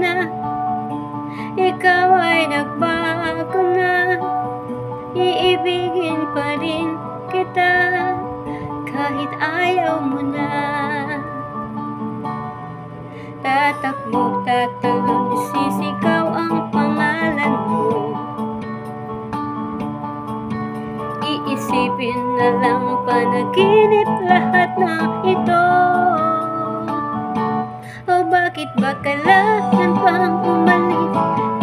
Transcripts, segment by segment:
na ikaw ay nagbago na. Iibigin pa rin kita kahit ayaw mo na. Tatakbo, tatalon, sisigaw ang pangalan mo. Iisipin na lang panaginip lahat na ito. O bakit ba kailangan pang umalis?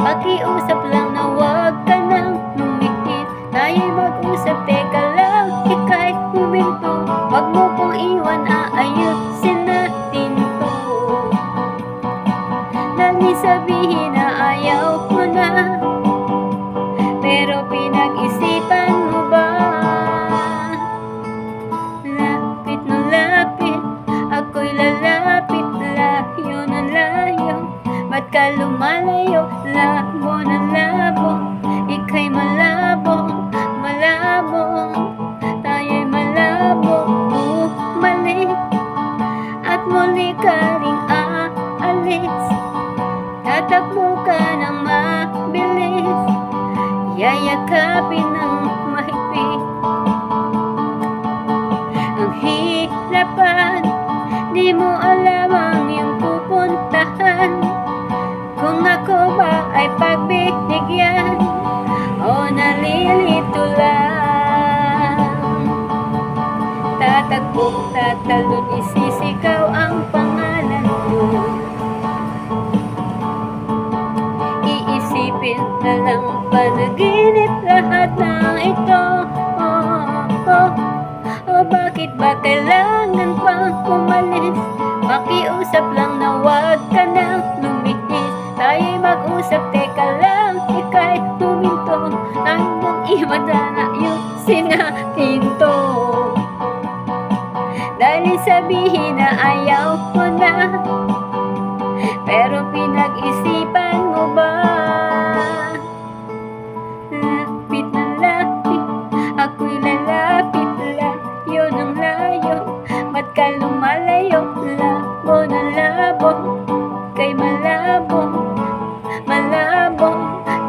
Pakiusap lang na huwag ka nang lumikit. Tayo'y mag-usap, teka lang, ika'y huminto. Huwag mo kong iwan, aayusin natin to. Dahil sabihin na ayaw mo na, pero pinag-isipan mo ba? Lapit na lapit, ako'y lalapit, layo na layo. Ba't ka lumalayo? Labo na labo, ika'y malabo, malabo. Tayo'y malabo, bumalik at muli ka ring aalis. Tatakbo ka ng mabilis, yayakapin ng mahigpit. Ang hirapan, di mo alam ang iyong pupuntahan. Kung ako ba ay pagbibigyan o nalilito lang. Tatakbo, tatalon, isisigaw ang pangalan mo. Iisipin na lang panaginip lahat ng ito. Bakit ba kailangan pang umalis? Pakiusap lang na huwag ka nang lumihis. Tayo'y mag-usap, teka lang, ika'y huminto. Hanggang iwan na ayusin natin to. Dahil sabihin na ayaw mo na, pero pinag-isipan mo ba? Lapit na lapit, ako'y lalapit, layo ng layo. Ba't ka lumalayo? Labo na labo, kay malabo, malabo.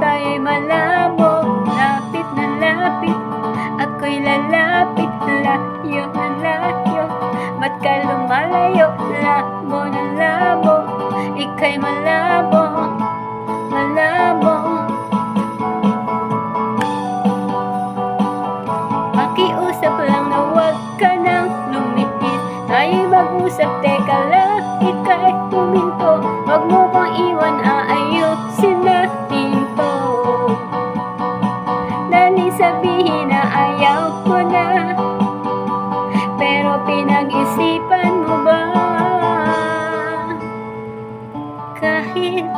Tayo'y malabo, lapit na lapit, ako'y lalapit, layo na layo. Ba't ka lumalayo? Labo na labo, ika'y malabo, malabo. Pakiusap lang na huwag ka nang lumihis. Tayo'y mag-usap, teka lang, ika'y huminto. Huwag mo kong iwan, aayusin natin to. Dahil sabihin na ayaw mo na, pero pinag-isipan mo ba? Kahit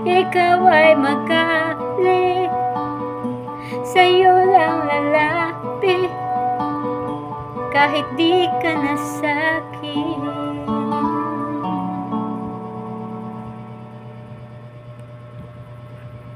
ikaw ay magalit, sa'yo lang lalapit. Kahit di ka na sa